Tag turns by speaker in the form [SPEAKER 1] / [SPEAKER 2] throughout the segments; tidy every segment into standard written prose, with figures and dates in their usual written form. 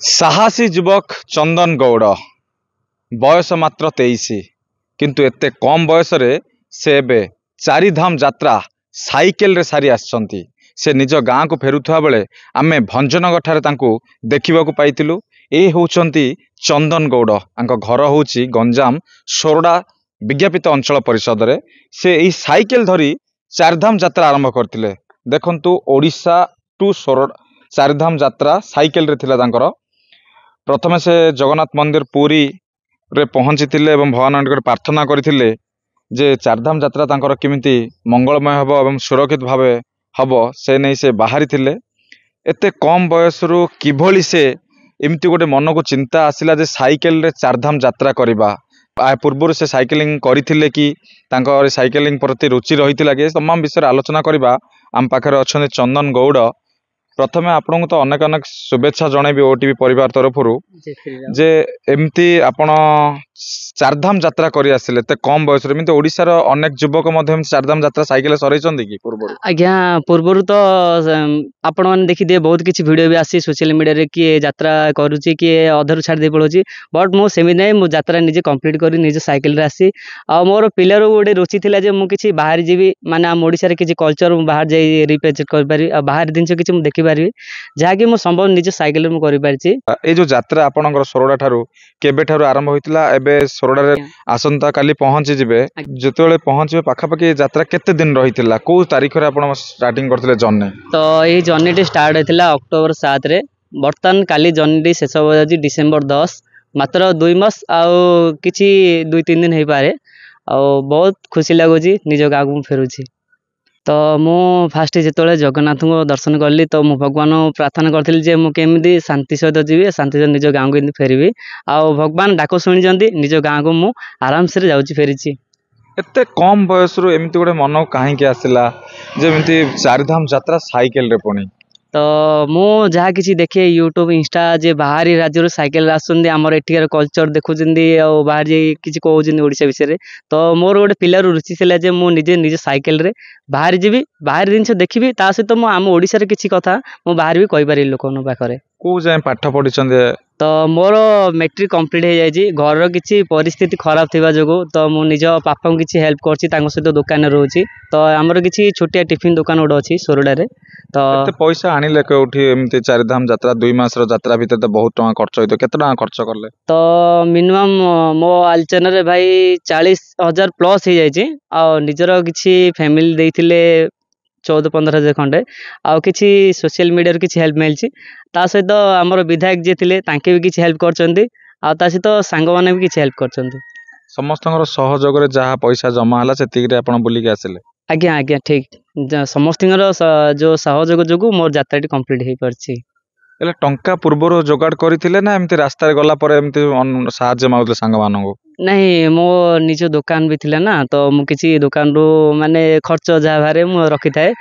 [SPEAKER 1] साहसी युवक चंदन गौड़ बयस मात्र 23 किंतु एते कम बयस रे से एबे चारिधाम यात्रा साइकेल रे सारी आछंती। से निज गाँ को फेरुवा बेले आमे भंजनगर ठारे तांको देखिबाकू पाइतिलु। ए होउचंती चंदन गौड़, आंक घर होउची गंजाम सोरडा विज्ञापित अंचल परिषद रे। से ई साइकेल धरी चारिधाम यात्रा आरंभ करथिले। देखंतु ओडिशा टू सोरडा चारिधाम यात्रा साइकेल रे थिला तांकर। प्रथमे से जगन्नाथ मंदिर पुरी रे पहुंची थिले एवं भगवान प्रार्थना करथिले जे चारधाम यात्रा तांकर केमिति मंगलमय हबो एवं सुरक्षित भावे हबो से नै से बाहरी थिले। एते कम बयस रु किभली से एमती गोटे मन को चिंता आसिला जे साइकेल रे चारधाम यात्रा करिबा। आ पूर्व से साइकेलिंग करथिले कि तांकर साइकेलिंग प्रति रुचि रहितिला कि तमाम विषय आलोचना करिबा। आम पाखरे अछन चंदन गौड़। प्रथमे आपन तो अनेक अनेक शुभेच्छा जनइबी ओटीवी परिवार तरफ जे एमती आपण चारधाम यात्रा करी आसिले ते कम बयस रे। एमती ओडिसा रो अनेक युवक मध्य चारधाम यात्रा साइकेल सरैचंदी कि पूर्व
[SPEAKER 2] आज्ञा पूर्व तो आपण मैंने देखी दिए बहुत किसी वीडियो भी आसी सोशल मीडिया रे कि यात्रा करूची कि अधर छाड़ दे पड़ोची। बट मो सेमि नै मो यात्रा निजे कंप्लीट करी निजे साइकेल रे आसी आ मोर पिलर गोटे रुचि थिला जे मु किछि बाहर जीवी माने हम ओडिसा रे किछि कल्चर बाहर जाई रिप्रेजेंट कर पारी आ बाहर दिन किछि मु देखि पारी जहा कि मु संभव निजे साइकेल रे मु करि पारची।
[SPEAKER 1] ए जो यात्रा आपनकर सोरडा ठारू केबे ठारू आरंभ होइतिला एबे सोरडा रे आसंता काली पहुंची जिबे जेतेबेले पहुंचबे पाखा पाखी यात्रा केते दिन रहितिला को तारीख रे आपण स्टार्टिंग करथिले जर्नी?
[SPEAKER 2] तो ये जर्नी टी स्टार्ट होइतिला अक्टोबर 7 रे। बर्तमान काली जर्नी टी शेष हो जाजी डिसेंबर 10। मात्र 2 मास आउ किछि 2-3 दिन हे पारे आ बहुत खुशी लागुची निज गाँ को फेरुची। तो मु फास्ट जिते जगन्नाथ को दर्शन कली तो मु भगवान प्रार्थना करी जे मु केमी शांति सहित जीवी शांति सहित निज गाँव को फेरबी आ भगवान डाक शुणी निज गाँव को मु आराम से जाऊँगी फेरी।
[SPEAKER 1] एते कम बयस रु एमती गोटे मन कहीं आसला जेमती चारिधाम यात्रा साइकेल रे पुणी?
[SPEAKER 2] तो मु जहाँ किसी देखे यूट्यूब इंस्टा जे बाहरी राज्य साइकेल आसुँच आमर एठिकार कल्चर देखुं बाहर किसी कहते ओडिशा विषय तो मोर गोटे पिलार रुचि थी जे मु निजे साइकेल रे बाहर जीवी बाहर जिन देखी ता सहित मु आम ओडिशा किसी कथा मु बाहर भी कहीपरि लोक पाखे
[SPEAKER 1] को जाए पाठ पढ़ी।
[SPEAKER 2] तो मोर मैट्रिक कंप्लीट हो जाए घर किसी परिस्थिति खराब थिबा जोगु तो मु निज पापा को किसी हेल्प करछि तांको सहित दुकान रोची। तो आमर किसी छोटिया टिफिन दुकान गोटे अच्छी सोरडा रे। तो
[SPEAKER 1] पैसा आनिले कोठी एमती चारिधाम यात्रा 2 मास रो यात्रा भीतर तो बहुत टका खर्च होइतो केते टका खर्च करले?
[SPEAKER 2] तो मिनिमम मो आलोचना रे भाई 40,000 प्लस हो जाए आ निजर किसी फैमिली देइथिले 14-15 हजार खंडे आ किसी सोशल मीडिया किसी हेल्प मिलची। ता सहित आमर विधायक जे थिले तांके भी किसी हेल्प करचंदी आ ता सहित सांग माने भी किसी हेल्प करचंदी।
[SPEAKER 1] समस्तଙ୍କର सहयोग रे जहा पैसा जमा हला सेतिक रे आपण बुली के आसिले?
[SPEAKER 2] आज्ञा आज्ञा ठीक समस्तଙ୍କର जो सहयोग जोगु मोर यात्रा कंप्लीट हो परची।
[SPEAKER 1] एले टंका पूर्व जोगाड़ करथिले ना एमती रास्ता रे गला पर एमती साहाय्य मागुले सांग मानंगो?
[SPEAKER 2] नहीं मो निज दुकान भी थिला ना तो मु किसी दुकान रू माने खर्च जहाँ बारे मु रखी थाए।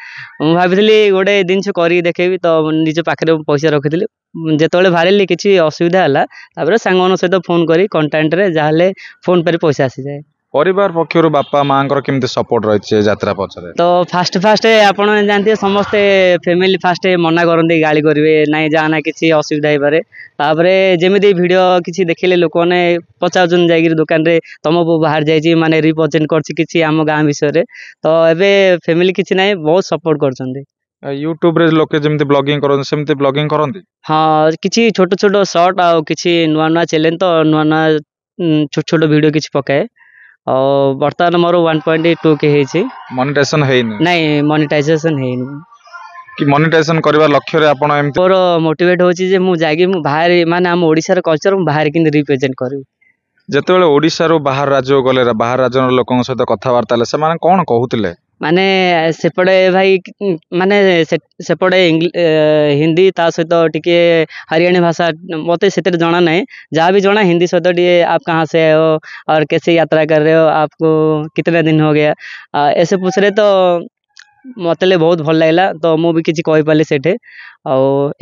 [SPEAKER 2] मु भाभी गोटे जिनस करी देखेबी तो निज पाखे पैसा रखी जिते बाहर किसी असुविधा है सांग सहित फोन करी कंटाक्ट रे जहाँ फोन पर पैसा आसी जाए।
[SPEAKER 1] परिवार पक्षर बापा माँ केमती सपोर्ट रही यात्रा पछरे?
[SPEAKER 2] तो फास्ट आप जानते समस्ते फैमिली फास्ट मना करते गाड़ी करेंगे ना जाना किसी असुविधा हो पारे तापरे जमी वीडियो किसी देखिले लोक मैंने पचार जाकर दुकान रे तुम पु बाहर जाइए माने रिप्रेजेंट कर आम गाँ विषय तो एबे फैमिली किसी ना बहुत सपोर्ट कर
[SPEAKER 1] यूट्यूब रे लोके जेमती ब्लॉगिंग करन सेमती ब्लॉगिंग करंती?
[SPEAKER 2] हाँ किसी छोट छोट शॉर्ट आ किसी नुआ नुआ चैलेंज तो नुआ नुआ छोट छोट वीडियो किसी पकाए और बर्तमान मोर 1.2 के है
[SPEAKER 1] मोनेटाइजेशन हेइनी?
[SPEAKER 2] नहीं मोनेटाइजेशन हेइनी
[SPEAKER 1] कि मोनेटाइजेशन करबा लक्ष्य रे आपण एमती
[SPEAKER 2] मोर मोटिवेट होची जे मु जागी मु बाहर माने हम ओडिसा रे कल्चर मु बाहर किन रिप्रेजेंट करू।
[SPEAKER 1] जेतेबेले ओडिसा रो बाहर राज्य गले बाहर राज्य लोकन सहित कथा वार्ता ले से माने कोन कहूतिले?
[SPEAKER 2] माने सेपड़े भाई माने सेपड़े हिंदी ता सहित टिके हरियाणी भाषा मते सेते जना नहीं जहाँ भी जना हिंदी सहित टिके आप कहाँ से हो और कैसे यात्रा कर रहे हो आपको कितने दिन हो गया ऐसे पूछ रहे तो मते बहुत भल लगला तो मु भी किसी कहि पाले सेठे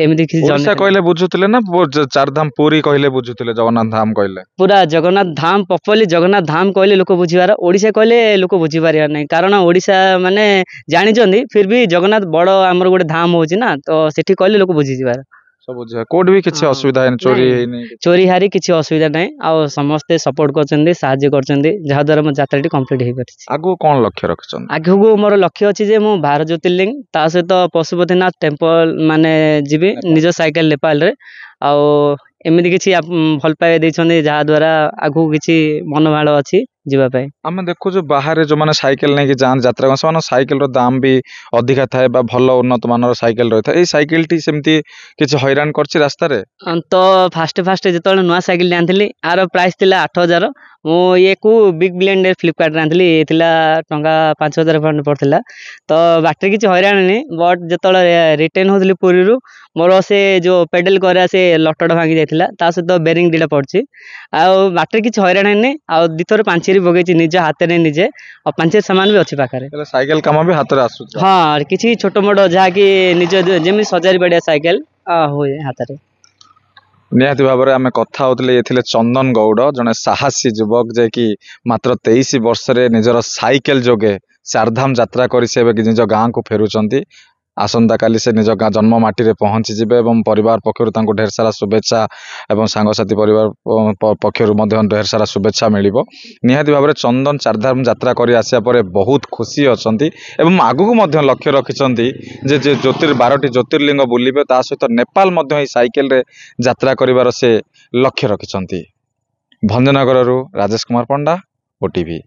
[SPEAKER 2] एमती
[SPEAKER 1] ओडिसा कहले बुझुतले ना चारधाम पुरी कहले बुझुतले जगन्नाथ धाम कहले? पूरा
[SPEAKER 2] जगन्नाथ धाम प्रॉपर्ली जगन्नाथ धाम कहले लोक बुझिबार ओडिसा कहले लोक बुझी पारिया नहीं कारण ओडिसा माने जानिचंदी फिर भी जगन्नाथ बड़ आमर गोटे धाम होची ना तो सेठी कहले लोक बुझी जिबार।
[SPEAKER 1] सब झील कोड भी किसी
[SPEAKER 2] हाँ,
[SPEAKER 1] असुविधा है चोरी
[SPEAKER 2] नहीं,
[SPEAKER 1] है नहीं
[SPEAKER 2] चोरी हारी किसी असुविधा नहीं आउ समस्ते सपोर्ट करछन्ती साहाय्य करछन्ती जहा द्वारा मो यात्राटी कंप्लीट हो पारिछि।
[SPEAKER 1] आगु कौन लक्ष्य रखिछन
[SPEAKER 2] आगକୁ मोर लक्ष्य ଅଛି ଯେ ମୁଁ 12 ଜ୍ୟୋତିର୍ଲିଙ୍ଗ ତା ସହିତ ପଶୁପତିନାଥ ଟେମ୍ପଲ ମାନେ ଯିବି ନିଜ ସାଇକେଲ ନେପାଳରେ ଆଉ ଏମିତି କିଛି ଭଲ ପାଇବା ଦେଇଛନ୍ତି ଯାହା ଦ୍ୱାରା ଆଗକୁ କିଛି ମନୋଭାଳ ଅଛି ଯିବା ପାଇଁ।
[SPEAKER 1] आम देखु बाहर जो मैंने साइकिल नहीं जान यात्रा से साइकिल दाम भी अधिका थाए भल उन्नत मानर साइकिल रही है साइकिल टी सेमती किसी हैरान कर रास्ता रे
[SPEAKER 2] तो फास्ट जो नुआ साइकिल आनी आर प्राइस थिला 8000 मु ये को बिग ब्लेंड फ्लिपकार्ट आनी ये टंका 5000 खंड पड़ता तो बाटर किसी हैरान नहीं बट जो रिटर्न होती पुरी मोर से जो पेडल करा से लटटा भांगी जाता सहित बेरिंग दीटा पड़ी आउ बाटर किसी हैरान नहीं आउ दिथर पांचेरी बगैची निज हाथ में निजे और पांचेरी सामान भी अच्छी पाखे
[SPEAKER 1] साइकिल कम भी हाथ में आसु
[SPEAKER 2] हाँ किसी छोट मोट जहाँकि निज जमी सजारी बाड़िया साइकेल हुए हाथ में
[SPEAKER 1] निहाती भाव में आम कथा होते ये चंदन गौड़ जड़े साहसी युवक जे कि मात्र 23 वर्ष निजर साइकेल जोगे चारधाम यात्रा कर निज गाँ को फेरुंट आसंता काली से निज गाँ जन्म माटी रे पहुंची जिबे एवं परिवार पक्षर तांको ढेर सारा शुभेच्छा एवं सांगसाथी परिवार पक्षर ढेर सारा शुभेच्छा मिलिबो। निहाती भाव में चंदन चारधाम यात्रा कर आसिया परे बहुत खुशी अछंती एवं आगु मध्य लक्ष्य रखिछंती जे 12टी ज्योतिर्लिंग बुलिबे ता सहित नेपाल मध्य साइकेल रे यात्रा करिवार से लक्ष्य रखिछंती। भंजनगररू राजेश कुमार पंडा, ओटीवी।